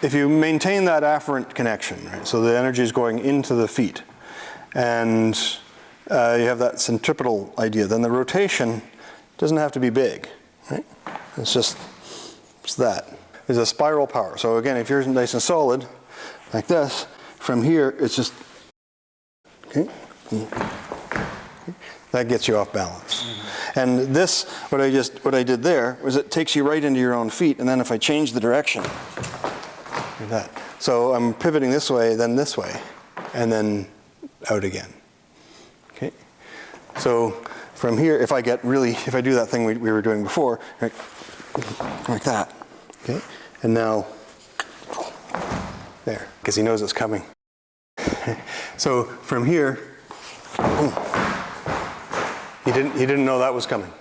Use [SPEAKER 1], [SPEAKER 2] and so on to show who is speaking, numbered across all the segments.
[SPEAKER 1] if you maintain that afferent connection, right, so the energy is going into the feet, and you have that centripetal idea, then the rotation doesn't have to be big, right? It's that. There's a spiral power. So again, if you're nice and solid, like this, from here, it's just, okay? That gets you off balance. Mm-hmm. And this, what I did there, was it takes you right into your own feet, and then if I change the direction, like that. So I'm pivoting this way, then this way, and then out again. Okay? So from here, if I do that thing we were doing before, right, like that, okay? And now, there, because he knows it's coming. So from here, boom. He didn't know that was coming.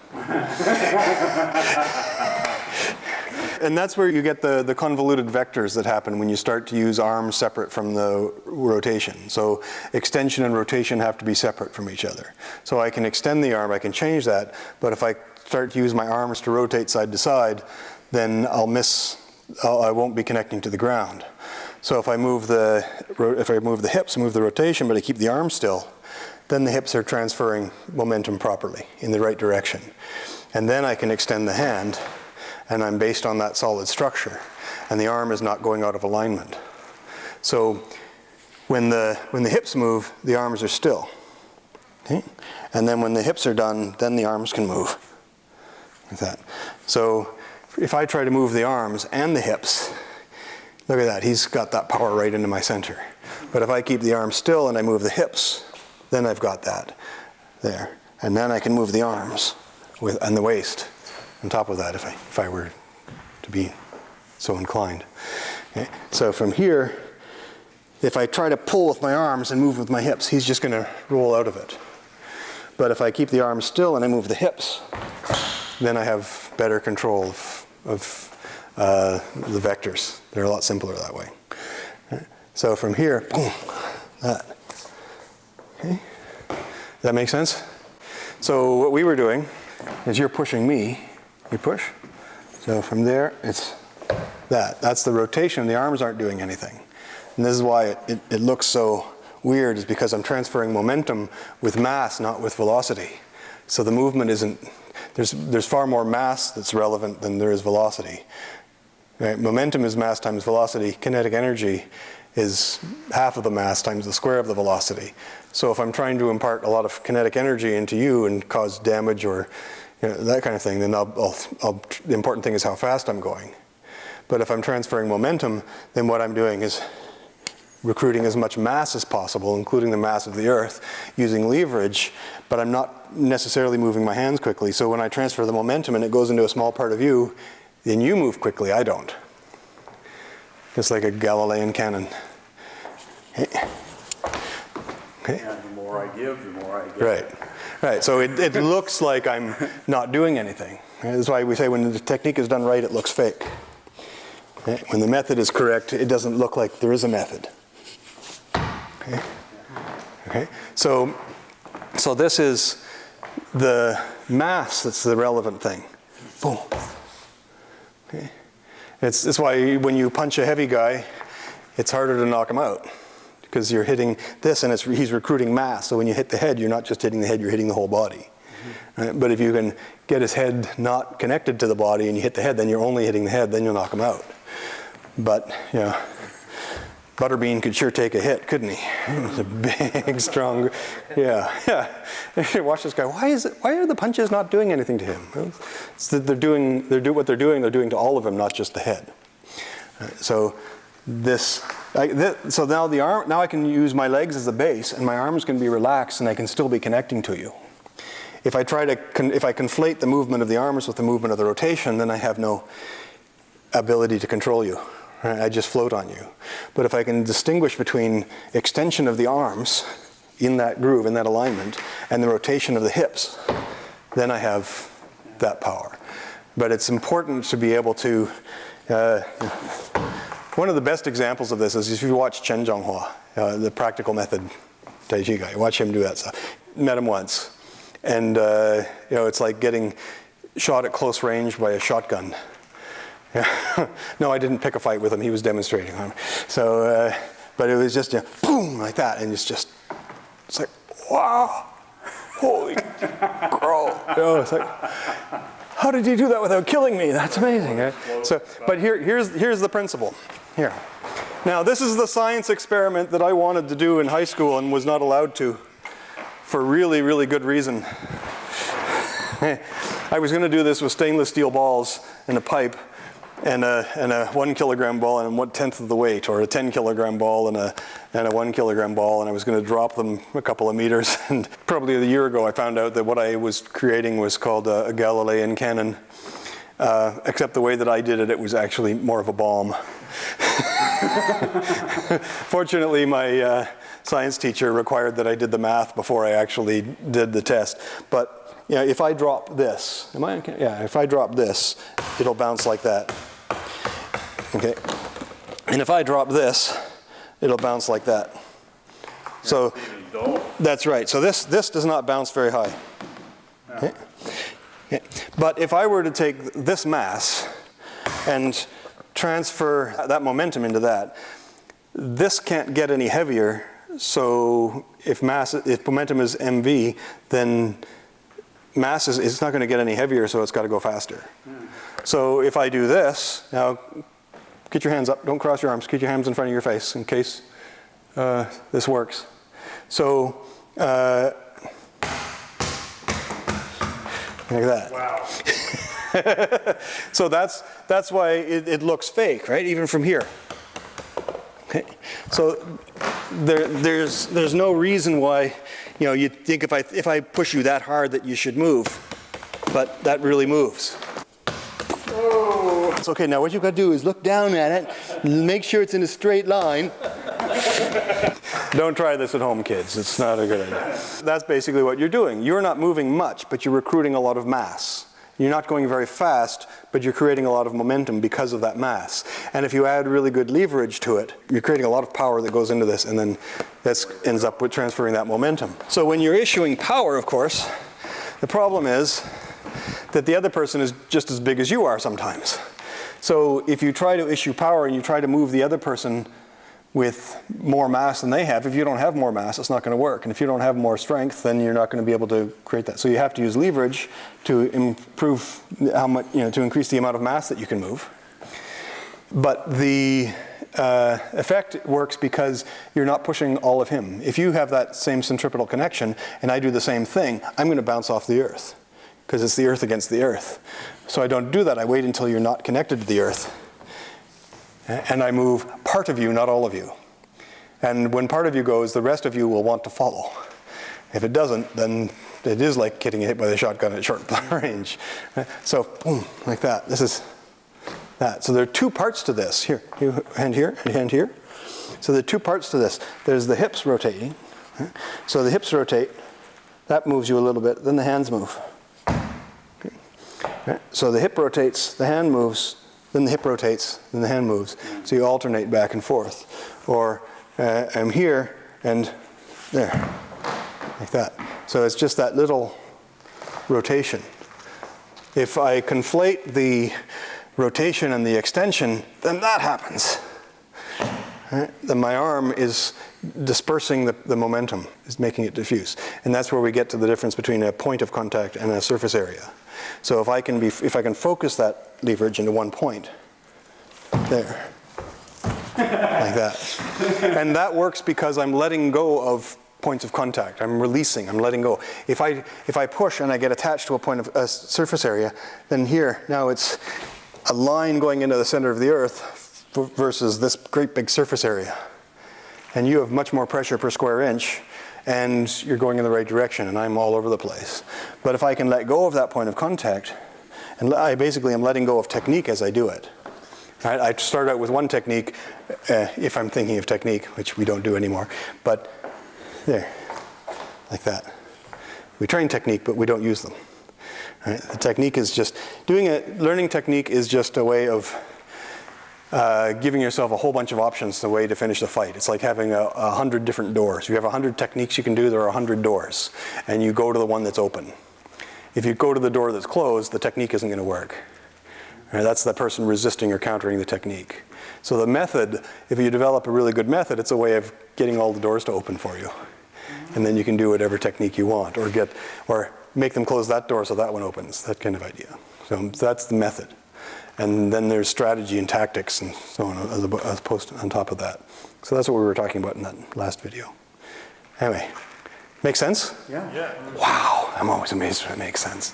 [SPEAKER 1] And that's where you get the convoluted vectors that happen when you start to use arms separate from the rotation. So extension and rotation have to be separate from each other. So I can extend the arm, I can change that, but if I start to use my arms to rotate side to side, then I won't be connecting to the ground. So if I move the hips, move the rotation, but I keep the arm still, then the hips are transferring momentum properly in the right direction. And then I can extend the hand, and I'm based on that solid structure, and the arm is not going out of alignment. So when the hips move, the arms are still. Okay? And then when the hips are done, then the arms can move. Like that. So if I try to move the arms and the hips, look at that, he's got that power right into my center. But if I keep the arms still and I move the hips, then I've got that there. And then I can move the arms and the waist on top of that if I were to be so inclined. Okay? So from here, if I try to pull with my arms and move with my hips, he's just going to roll out of it. But if I keep the arms still and I move the hips, then I have better control of the vectors. They're a lot simpler that way. Okay? So from here, boom, that. Okay? Does that make sense? So what we were doing is you're pushing me, you push. So from there, it's that. That's the rotation. The arms aren't doing anything. And this is why it looks so weird, is because I'm transferring momentum with mass, not with velocity. So the movement isn't, there's far more mass that's relevant than there is velocity. Right? Momentum is mass times velocity. Kinetic energy is half of the mass times the square of the velocity. So if I'm trying to impart a lot of kinetic energy into you and cause damage or that kind of thing, then the important thing is how fast I'm going. But if I'm transferring momentum, then what I'm doing is recruiting as much mass as possible, including the mass of the Earth, using leverage, but I'm not necessarily moving my hands quickly. So when I transfer the momentum and it goes into a small part of you, then you move quickly, I don't. It's like a Galilean cannon. Okay.
[SPEAKER 2] And the more I give, the more I get.
[SPEAKER 1] Right. Right. So it looks like I'm not doing anything. That's why we say when the technique is done right, it looks fake. Okay? When the method is correct, it doesn't look like there is a method. Okay. Okay. So this is the mass that's the relevant thing. Boom. Okay. It's why when you punch a heavy guy, it's harder to knock him out, because you're hitting this and he's recruiting mass. So when you hit the head, you're not just hitting the head, you're hitting the whole body. Mm-hmm. Right? But if you can get his head not connected to the body and you hit the head, then you're only hitting the head, then you'll knock him out. But, Butterbean could sure take a hit, couldn't he? He was a big, strong, yeah. Watch this guy. Why are the punches not doing anything to him? Well, it's that they're doing to all of him, not just the head. So so now the arm. Now I can use my legs as a base, and my arms can be relaxed, and I can still be connecting to you. If I conflate the movement of the arms with the movement of the rotation, then I have no ability to control you. I just float on you. But if I can distinguish between extension of the arms in that groove, in that alignment, and the rotation of the hips, then I have that power. But it's important to be able to, one of the best examples of this is if you watch Chen Zhonghua, the practical method Tai Chi guy. Watch him do that stuff. Met him once. And it's like getting shot at close range by a shotgun. Yeah. No, I didn't pick a fight with him. He was demonstrating on me. So, but it was just boom, like that. And it's like, wow, holy crow. It's like, how did you do that without killing me? That's amazing. Right? So, but here's the principle. Here. Now, this is the science experiment that I wanted to do in high school and was not allowed to for really, really good reason. I was going to do this with stainless steel balls and a pipe and a 1 kilogram ball and 1/10 of the weight, or a 10 kilogram ball and a 1 kilogram ball, and I was going to drop them a couple of meters. And probably a year ago I found out that what I was creating was called a Galilean cannon, except the way that I did it, it was actually more of a bomb. Fortunately, my science teacher required that I did the math before I actually did the test. But if I drop this, if I drop this, it'll bounce like that. Okay, and if I drop this, it'll bounce like that. So that's right. So this does not bounce very high. Okay. Okay. But if I were to take this mass and transfer that momentum into that, this can't get any heavier. So if momentum is mv, then mass it's not going to get any heavier, so it's got to go faster. So if I do this, now get your hands up, don't cross your arms, keep your hands in front of your face in case this works. So like that.
[SPEAKER 2] Wow.
[SPEAKER 1] So that's why it looks fake, right? Even from here. Okay. So there's no reason why, you'd think if I push you that hard that you should move, but that really moves. Oh. It's okay. Now what you've got to do is look down at it, make sure it's in a straight line. Don't try this at home, kids. It's not a good idea. That's basically what you're doing. You're not moving much, but you're recruiting a lot of mass. You're not going very fast, but you're creating a lot of momentum because of that mass. And if you add really good leverage to it, you're creating a lot of power that goes into this, and then that ends up with transferring that momentum. So when you're issuing power, of course, the problem is that the other person is just as big as you are sometimes. So if you try to issue power and you try to move the other person with more mass than they have, if you don't have more mass, it's not going to work. And if you don't have more strength, then you're not going to be able to create that. So you have to use leverage to improve how much, to increase the amount of mass that you can move. But the effect works because you're not pushing all of him. If you have that same centripetal connection and I do the same thing, I'm going to bounce off the earth because it's the earth against the earth. So I don't do that. I wait until you're not connected to the earth. And I move part of you, not all of you. And when part of you goes, the rest of you will want to follow. If it doesn't, then it is like getting hit by a shotgun at short range. So, boom, like that. This is that. So there are two parts to this. Here, hand here, and hand here. So there are two parts to this. There's the hips rotating. So the hips rotate. That moves you a little bit. Then the hands move. So the hip rotates, the hand moves. Then the hip rotates, then the hand moves. So you alternate back and forth. Or I'm here and there, like that. So it's just that little rotation. If I conflate the rotation and the extension, then that happens. Right? Then my arm is dispersing the momentum, is making it diffuse. And that's where we get to the difference between a point of contact and a surface area. So if I can focus that leverage into one point, there, like that. And that works because I'm letting go of points of contact. I'm releasing, I'm letting go. If I push and I get attached to a point of a surface area, then here, now it's a line going into the center of the earth versus this great big surface area. And you have much more pressure per square inch, and you're going in the right direction, and I'm all over the place. But if I can let go of that point of contact, and I basically am letting go of technique as I do it. Right? I start out with one technique, if I'm thinking of technique, which we don't do anymore, but there, like that. We train technique, but we don't use them. Right? The technique is just, learning technique is just a way of giving yourself a whole bunch of options, the way to finish the fight. It's like having 100 different doors. You have 100 techniques you can do, there are 100 doors, and you go to the one that's open. If you go to the door that's closed, the technique isn't going to work. Right, that's that person resisting or countering the technique. So the method, if you develop a really good method, it's a way of getting all the doors to open for you. And then you can do whatever technique you want, or make them close that door so that one opens, that kind of idea. So that's the method. And then there's strategy and tactics and so on as opposed to on top of that. So that's what we were talking about in that last video. Anyway, make sense?
[SPEAKER 2] Yeah.
[SPEAKER 1] Wow, I'm always amazed when it makes sense.